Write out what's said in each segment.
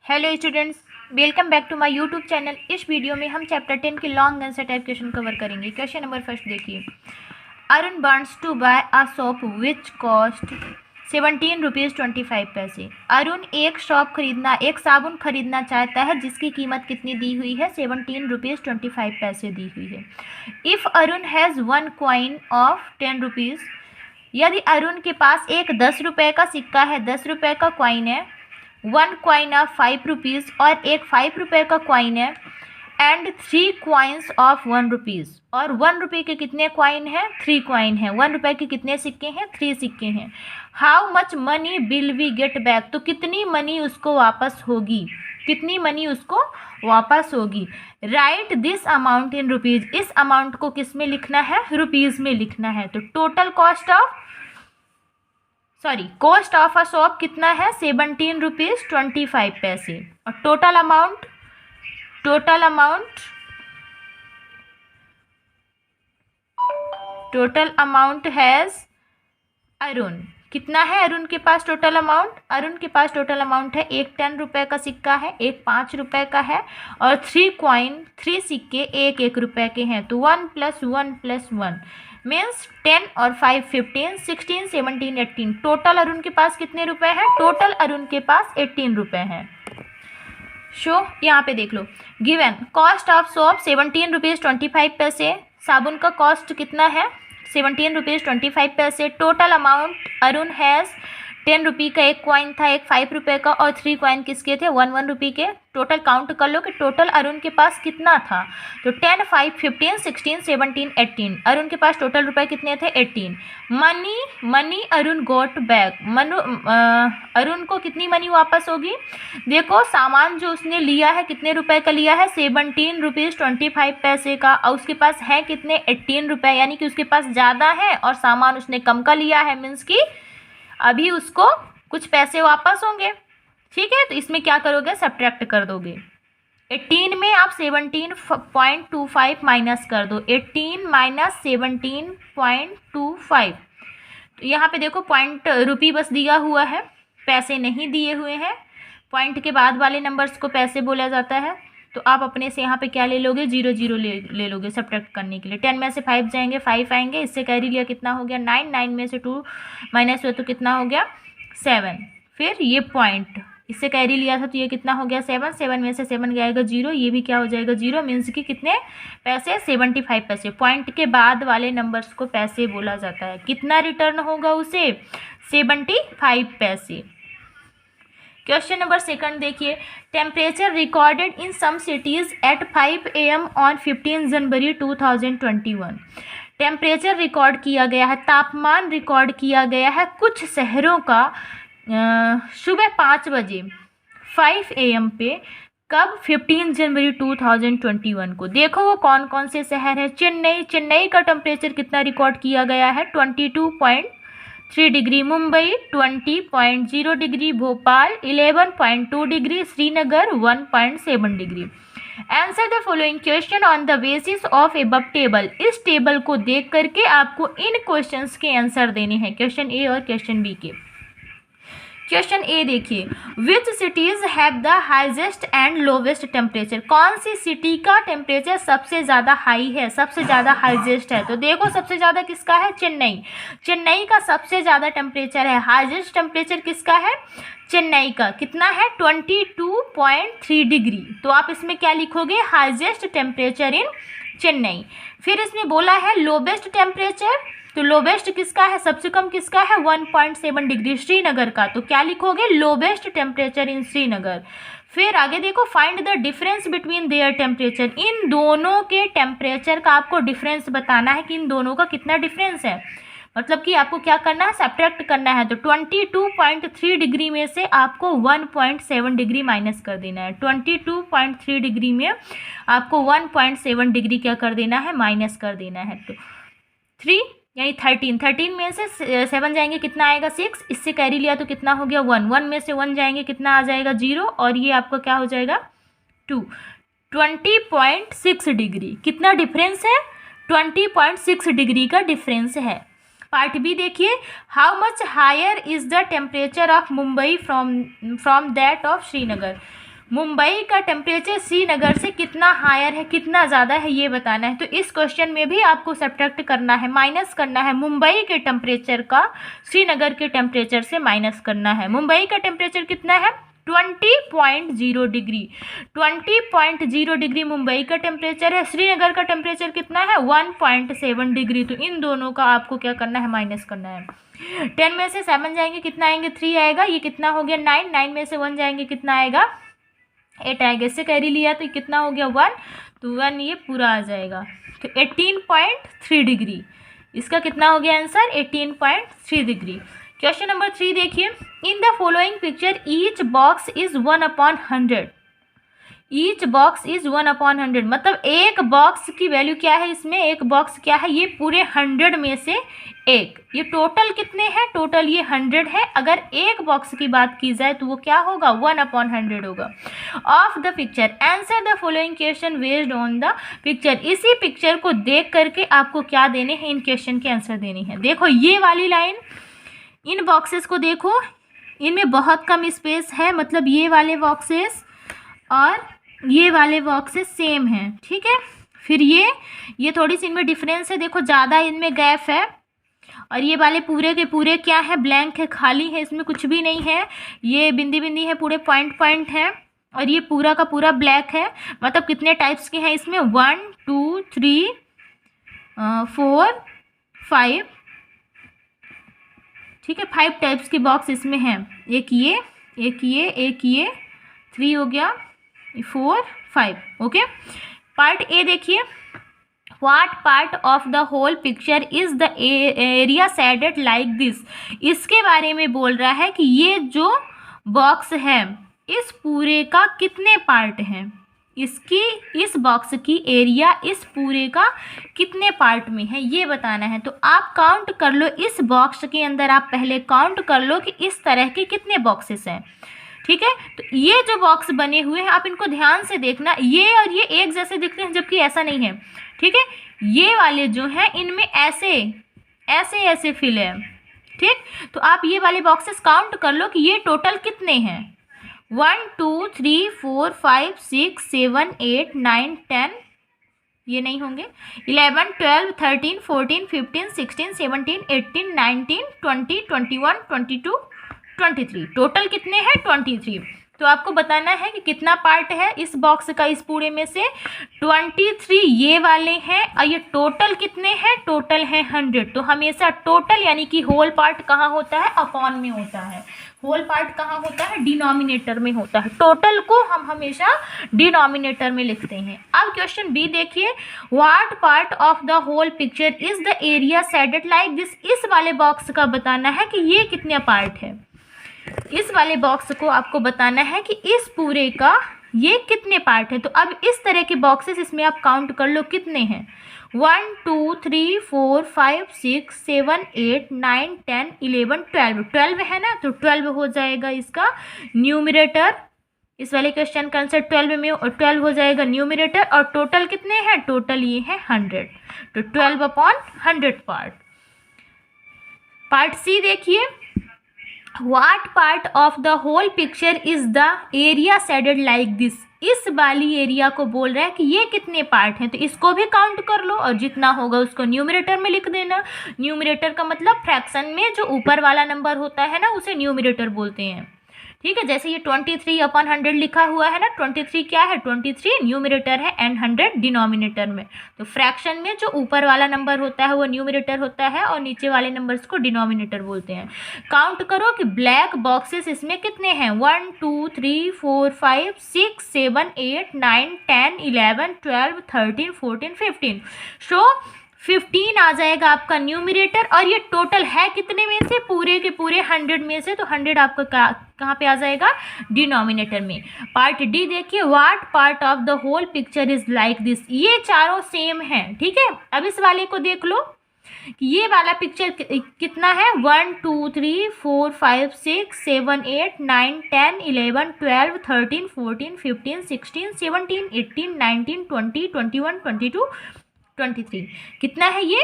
Hello students, welcome back to my YouTube channel. इस video में हम चैप्टर 10 के long answer type question cover करेंगे। क्वेश्चन नंबर फर्स्ट देखिए। Arun wants to buy a shop which cost 17 rupees 25 पैसे। अरुण एक साबुन खरीदना चाहता है जिसकी कीमत कितनी दी हुई है? 17 रुपीज़ 25 पैसे दी हुई है। If Arun has one coin of 10 rupees, यदि अरुण के पास एक 10 रुपये का सिक्का है, 10 रुपये का कॉइन है, वन कॉइन ऑफ 5 रुपीज़ और एक 5 रुपये का कॉइन है, एंड 3 कॉइन्स ऑफ 1 रुपीज़, और 1 रुपये के कितने कॉइन हैं? 3 कॉइन हैं। 1 रुपये के कितने सिक्के हैं? 3 सिक्के हैं। How much money will we get back, तो कितनी मनी उसको वापस होगी? कितनी मनी उसको वापस होगी? Right this amount in rupees, इस अमाउंट को किस में लिखना है? रुपीज़ में लिखना है। तो total cost of a shop कितना है? 17 रुपीज़ 25 पैसे। और टोटल अमाउंट हैज़ अरुण, कितना है अरुण के पास टोटल अमाउंट? अरुण के पास टोटल अमाउंट है, एक 10 रुपये का सिक्का है, एक 5 रुपये का है, और 3 सिक्के एक 1 रुपये के हैं। तो 1 + 1 + 1 मीन्स 10 और 5 15, 16 17 18। टोटल अरुण के पास कितने रुपए हैं? टोटल अरुण के पास 18 रुपये हैं। यहाँ पे देख लो, given cost of soap 17 rupees 25 पैसे। साबुन का कॉस्ट कितना है? 17 रुपीज़ 25 पैसे। टोटल अमाउंट अरुण हैज़ 10 रुपये का एक कॉइन था, एक 5 रुपये का, और 3 कॉइन किसके थे? 1 रुपये के। टोटल काउंट कर लो कि टोटल अरुण के पास कितना था। तो 10 5 15 16 17 18, अरुण के पास टोटल रुपए कितने थे? 18। मनी अरुण गोट बैक, अरुण को कितनी मनी वापस होगी? देखो, सामान जो उसने लिया है कितने रुपए का लिया है? 17 रुपीज़ 25 पैसे का, और उसके पास है कितने? 18 रुपये, यानी कि उसके पास ज़्यादा है और सामान उसने कम का लिया है, मीन्स कि अभी उसको कुछ पैसे वापस होंगे। ठीक है, तो इसमें क्या करोगे? सब्ट्रैक्ट कर दोगे। 18 में आप 17.25 माइनस कर दो। 18 माइनस 17.25। तो यहाँ पे देखो पॉइंट रुपी बस दिया हुआ है, पैसे नहीं दिए हुए हैं। पॉइंट के बाद वाले नंबर्स को पैसे बोला जाता है। तो आप अपने से यहाँ पे क्या ले लोगे? 0 0 ले लोगे सब्ट्रैक्ट करने के लिए। 10 में से 5 जाएंगे, 5 आएंगे, इससे कैरी लिया कितना हो गया? 9। 9 में से 2 माइनस हुआ तो कितना हो गया? 7। फिर ये पॉइंट, इससे कैरी लिया था तो ये कितना हो गया? 7। 7 में से 7 जाएगा 0, ये भी क्या हो जाएगा? 0, मीन्स कि कितने पैसे? 75 पैसे। पॉइंट के बाद वाले नंबर्स को पैसे बोला जाता है। कितना रिटर्न होगा उसे? 75 पैसे। क्वेश्चन नंबर सेकंड देखिए। Temperature recorded in some cities at 5 AM on 15 January 2021। Temperature record किया गया है, तापमान रिकॉर्ड किया गया है कुछ शहरों का सुबह 5 बजे 5 AM पे। कब? 15 जनवरी 2021 को। देखो वो कौन कौन से शहर हैं। चेन्नई का टेम्परेचर कितना रिकॉर्ड किया गया है? 22.3 degree. Mumbai 20.0 degree. Bhopal 11.2 degree. Srinagar 1.7 degree. Answer the following question on the basis of above table. इस टेबल को देख करके आपको इन क्वेश्चंस के आंसर देने हैं, क्वेश्चन ए और क्वेश्चन बी के। क्वेश्चन ए देखिए, which cities have the highest and lowest temperature. कौन सी सिटी का टेम्परेचर सबसे ज़्यादा हाई है, सबसे ज़्यादा हाईएस्ट है? तो देखो सबसे ज़्यादा किसका है? चेन्नई का सबसे ज़्यादा टेम्परेचर है। हाईएस्ट टेम्परेचर किसका है? चेन्नई का। कितना है? 22.3 डिग्री। तो आप इसमें क्या लिखोगे? Highest temperature in Chennai. फिर इसमें बोला है लोवेस्ट टेम्परेचर, तो लोवेस्ट किसका है? सबसे कम किसका है? 1.7 डिग्री श्रीनगर का। तो क्या लिखोगे? Lowest temperature in Srinagar. फिर आगे देखो, find the difference between their temperature. इन दोनों के टेम्परेचर का आपको डिफरेंस बताना है कि इन दोनों का कितना डिफरेंस है। मतलब कि आपको क्या करना है? सब्ट्रैक्ट करना है। तो 22.3 डिग्री में से आपको 1.7 डिग्री माइनस कर देना है। 22.3 डिग्री में आपको 1.7 डिग्री क्या कर देना है? माइनस कर देना है। तो 3 यानी 13 में से 7 जाएंगे, कितना आएगा? 6। इससे कैरी लिया तो कितना हो गया? 1। 1 में से 1 जाएंगे, कितना आ जाएगा? 0, और ये आपका क्या हो जाएगा? 2। 20.6 डिग्री। कितना डिफरेंस है? 20.6 डिग्री का डिफरेंस है। पार्ट बी देखिए, how much higher is the temperature of Mumbai from that of Srinagar. Mumbai का टेम्परेचर श्रीनगर से कितना हायर है, कितना ज़्यादा है, ये बताना है। तो इस क्वेश्चन में भी आपको सब्ट्रैक्ट करना है, माइनस करना है। मुंबई के टेम्परेचर का श्रीनगर के टेम्परेचर से माइनस करना है। मुंबई का टेम्परेचर कितना है? 20.0 डिग्री। 20.0 डिग्री मुंबई का टेम्परेचर है। श्रीनगर का टेम्परेचर कितना है? 1.7 डिग्री। तो इन दोनों का आपको क्या करना है? माइनस करना है। 10 में से 7 जाएंगे, कितना आएंगे? 3 आएगा। ये कितना हो गया? 9। 9 में से 1 जाएंगे, कितना आएगा? 8 आएगा। इससे कैरी लिया तो कितना हो गया? 1। तो 1 ये पूरा आ जाएगा। तो 18.3 डिग्री। इसका कितना हो गया आंसर? 18.3 डिग्री। क्वेश्चन नंबर 3 देखिए। In the following picture each box is 1/100। Each box is 1/100 मतलब एक बॉक्स की वैल्यू क्या है इसमें? एक बॉक्स क्या है? ये पूरे 100 में से एक। ये टोटल कितने हैं? टोटल ये 100 है। अगर एक बॉक्स की बात की जाए तो वो क्या होगा? 1/100 होगा। Of the picture answer the following question based on the picture. इसी पिक्चर को देख करके आपको क्या देने हैं? इन क्वेश्चन के आंसर देने हैं। देखो ये वाली लाइन, इन बॉक्सेस को देखो, इनमें बहुत कम स्पेस है, मतलब ये वाले बॉक्सेस और ये वाले बॉक्सेस सेम हैं, ठीक है। फिर ये थोड़ी सी इनमें डिफरेंस है, देखो ज़्यादा इनमें गैप है। और ये वाले पूरे के पूरे क्या है? ब्लैंक है, खाली है, इसमें कुछ भी नहीं है। ये बिंदी बिंदी है, पूरे पॉइंट पॉइंट है। और ये पूरा का पूरा ब्लैक है। मतलब कितने टाइप्स के हैं इसमें? 1 2 3 4 5, ठीक है। 5 टाइप्स के बॉक्स इसमें हैं। एक ये, एक ये, एक ये, 3 हो गया, 4 5। ओके। पार्ट ए देखिए। What part of the whole picture is the area shaded like this. इसके बारे में बोल रहा है कि ये जो बॉक्स है इस पूरे का कितने पार्ट हैं। इस बॉक्स की एरिया इस पूरे का कितने पार्ट में है, ये बताना है। तो आप काउंट कर लो, इस बॉक्स के अंदर आप पहले काउंट कर लो कि इस तरह के कितने बॉक्सेस हैं, ठीक है। तो ये जो बॉक्स बने हुए हैं आप इनको ध्यान से देखना, ये और ये एक जैसे दिखते हैं जबकि ऐसा नहीं है, ठीक है। ये वाले जो हैं इनमें ऐसे ऐसे ऐसे फिल है, ठीक। तो आप ये वाले बॉक्सेस काउंट कर लो कि ये टोटल कितने हैं। 1 2 3 4 5 6 7 8 9 10, ये नहीं होंगे। 11 12 13 14 15 16 17 18 19 20 21 22 23। टोटल कितने हैं? 23। तो आपको बताना है कि कितना पार्ट है इस बॉक्स का, इस पूरे में से 23 ये वाले हैं। और ये टोटल कितने हैं? टोटल है 100। तो हमेशा टोटल यानी कि होल पार्ट कहाँ होता है? अपॉन में होता है। होल पार्ट कहाँ होता है? डिनोमिनेटर में होता है। टोटल को हम हमेशा डिनोमिनेटर में लिखते हैं। अब क्वेश्चन बी देखिए। What part of the whole picture is the area shaded like this. इस वाले बॉक्स का बताना है कि ये कितने पार्ट है। इस वाले बॉक्स को आपको बताना है कि इस पूरे का ये कितने पार्ट है। तो अब इस तरह के बॉक्सेस इसमें आप काउंट कर लो कितने हैं। 1 2 3 4 5 6 7 8 9 10 11 12। 12 है ना, तो 12 हो जाएगा इसका न्यूमरेटर। इस वाले क्वेश्चन का आंसर 12 में 12 हो जाएगा न्यूमरेटर। और टोटल कितने हैं? टोटल ये है 100। तो 12/100 पार्ट। पार्ट सी देखिए। What part of the whole picture is the area shaded like this। इस वाली एरिया को बोल रहा है कि ये कितने पार्ट हैं। तो इसको भी काउंट कर लो और जितना होगा उसको न्यूमरेटर में लिख देना। न्यूमरेटर का मतलब फ्रैक्शन में जो ऊपर वाला नंबर होता है ना, उसे न्यूमरेटर बोलते हैं, ठीक है। जैसे ये 23/100 लिखा हुआ है ना, 23 क्या है? 23 न्यूमरेटर है एंड 100 डिनोमिनेटर में। तो फ्रैक्शन में जो ऊपर वाला नंबर होता है वो न्यूमरेटर होता है और नीचे वाले नंबर्स को डिनोमिनेटर बोलते हैं। काउंट करो कि ब्लैक बॉक्सेस इसमें कितने हैं। 1 2 3 4 5 6 7 8 9 10 11 12 13 14 15। सो 15 आ जाएगा आपका न्यूमरेटर। और ये टोटल है कितने में से? पूरे के पूरे 100 में से। तो 100 आपका कहाँ पे आ जाएगा? डिनोमिनेटर में। पार्ट डी देखिए। What part of the whole picture is like this. ये चारों सेम हैं, ठीक है। अब इस वाले को देख लो कि ये वाला पिक्चर कितना है। 1 2 3 4 5 6 7 8 9 10 11 12 13 14 15 16 17 18 19 20 21 22 23। कितना है ये?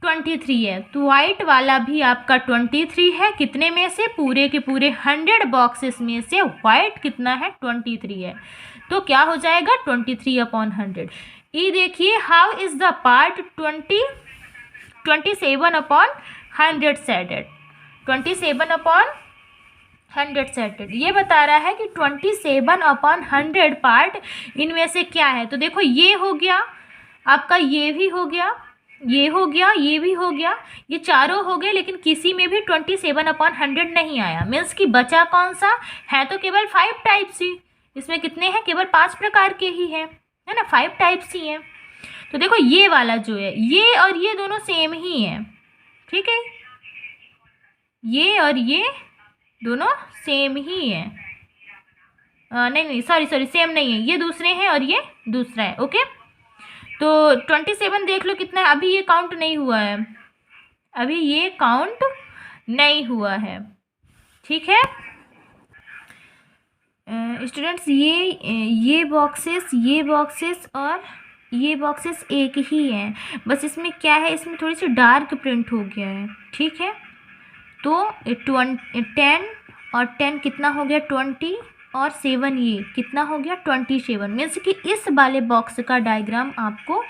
23 है, तो वाइट वाला भी आपका 23 है। कितने में से? पूरे के पूरे 100 बॉक्सेस में से वाइट कितना है? 23 है। तो क्या हो जाएगा? 23/100। ये देखिए, how is the part 27/100 settled? 27/100 settled ये बता रहा है कि 27/100 पार्ट इनमें से क्या है। तो देखो, ये हो गया आपका, ये भी हो गया, ये हो गया, ये भी हो गया, ये चारों हो गए, लेकिन किसी में भी 27/100 नहीं आया। मीन्स कि बचा कौन सा है? तो केवल 5 टाइप्स ही। इसमें कितने हैं? केवल 5 प्रकार के ही हैं, है ना, 5 टाइप्स ही हैं। तो देखो, ये वाला जो है, ये और ये दोनों सेम ही है, ठीक है, ये और ये दोनों सेम ही है। नहीं, सॉरी, सेम नहीं है, ये दूसरे हैं और ये दूसरा है। ओके, तो 27 देख लो कितना है। अभी ये काउंट नहीं हुआ है, अभी ये काउंट नहीं हुआ है, ठीक है स्टूडेंट्स। ये बॉक्सेस और ये बॉक्सेस एक ही हैं, बस इसमें क्या है, इसमें थोड़ी सी डार्क प्रिंट हो गया है, ठीक है। तो 10 और 10 कितना हो गया? 20 और 7 ये कितना हो गया? 27। मीन्स कि इस वाले बॉक्स का डायग्राम आपको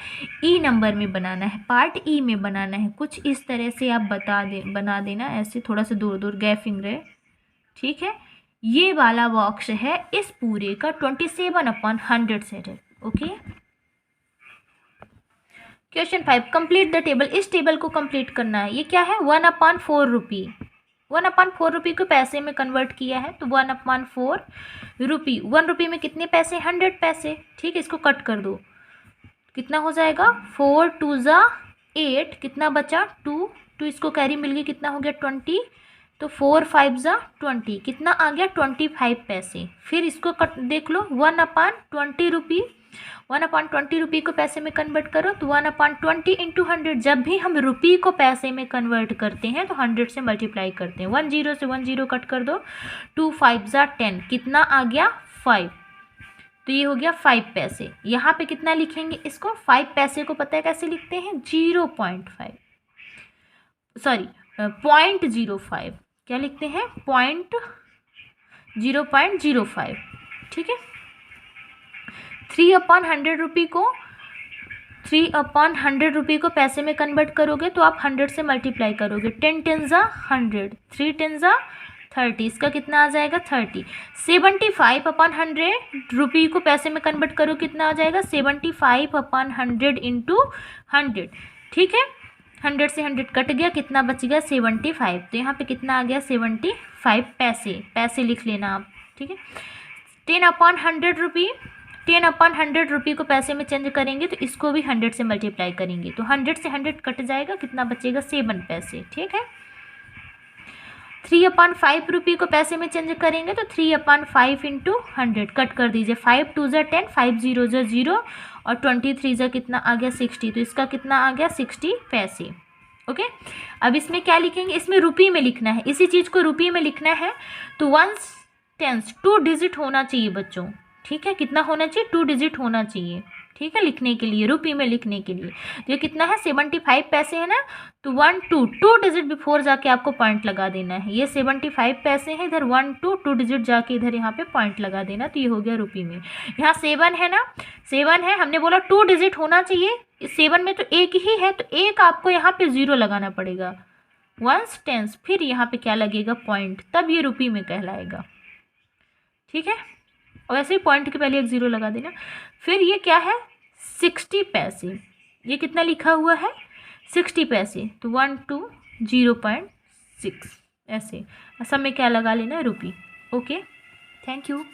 ई नंबर में बनाना है, पार्ट ई में बनाना है। कुछ इस तरह से आप बना देना, ऐसे थोड़ा सा दूर दूर गैपिंग रहे, ठीक है। ये वाला बॉक्स है इस पूरे का 27/100 सेट है। Okay, question 5, complete the table. इस टेबल को कंप्लीट करना है। ये क्या है? 1/4 रुपी। 1/4 रुपी को पैसे में कन्वर्ट किया है, तो 1/4 रुपी। 1 रुपी में कितने पैसे? 100 पैसे, ठीक है। इसको कट कर दो, कितना हो जाएगा? 4 2 ज़ा 8, कितना बचा? 2 इसको कैरी मिल गई, कितना हो गया? 20। तो 4 5 ज़ा 20, कितना आ गया? 25 पैसे। फिर इसको कट देख लो, 1/20 रुपी। 1/20 रुपी को पैसे में कन्वर्ट करो, तो 1/20 इंटू 100। जब भी हम रुपी को पैसे में कन्वर्ट करते हैं तो 100 से मल्टीप्लाई करते हैं। 1 0 से 1 0 कट कर दो, 2 5 ज़ा 10, कितना आ गया? 5। तो ये हो गया 5 पैसे। यहाँ पे कितना लिखेंगे इसको? 5 पैसे को पता है कैसे लिखते हैं? 0.5, सॉरी 0.05। क्या लिखते हैं? 0.05, ठीक है। 3/100 रुपी को 3/100 रुपी को पैसे में कन्वर्ट करोगे तो आप 100 से मल्टीप्लाई करोगे। 10 10 ज़ा 100, 3 10 ज़ा 30, इसका कितना आ जाएगा? 30। 75/100 रुपी को पैसे में कन्वर्ट करो, कितना आ जाएगा? 75/100 इंटू 100, ठीक है। 100 से 100 कट गया, कितना बच गया? 75। तो यहाँ पे कितना आ गया? 75 पैसे लिख लेना आप, ठीक है। 10/100 रुपी, 10/100 रुपी को पैसे में चेंज करेंगे तो इसको भी 100 से मल्टीप्लाई करेंगे, तो 100 से 100 कट जाएगा, कितना बचेगा? 7 पैसे, ठीक है। 3/5 रुपी को पैसे में चेंज करेंगे तो 3/5 इंटू 100, कट कर दीजिए। 5 2 ज़ा 10, 5 0 ज़ा 0 और 23 ज़ा कितना आ गया? 60। तो इसका कितना आ गया? 60 पैसे। ओके, अब इसमें क्या लिखेंगे? इसमें रुपी में लिखना है, इसी चीज़ को रुपी में लिखना है। तो 1/10 2 डिजिट होना चाहिए बच्चों, ठीक है। कितना होना चाहिए? 2 डिजिट होना चाहिए, ठीक है, लिखने के लिए, रुपी में लिखने के लिए। तो ये कितना है? 75 पैसे है ना, तो 1 2 डिजिट बिफोर जाके आपको पॉइंट लगा देना है। ये 75 पैसे हैं, इधर 1 2 डिजिट जाके इधर यहाँ पे पॉइंट लगा देना, तो ये हो गया रुपी में। यहाँ 7 है ना, 7 है, हमने बोला 2 डिजिट होना चाहिए, इस 7 में तो एक ही है, तो एक आपको यहाँ पे 0 लगाना पड़ेगा। 1/10, फिर यहाँ पे क्या लगेगा? पॉइंट, तब ये रुपी में कहलाएगा, ठीक है। और ऐसे ही पॉइंट के पहले एक 0 लगा देना। फिर ये क्या है? 60 पैसे। ये कितना लिखा हुआ है? 60 पैसे। तो 1 2 0.6, ऐसे सब में क्या लगा लेना है? रुपी। Okay, thank you.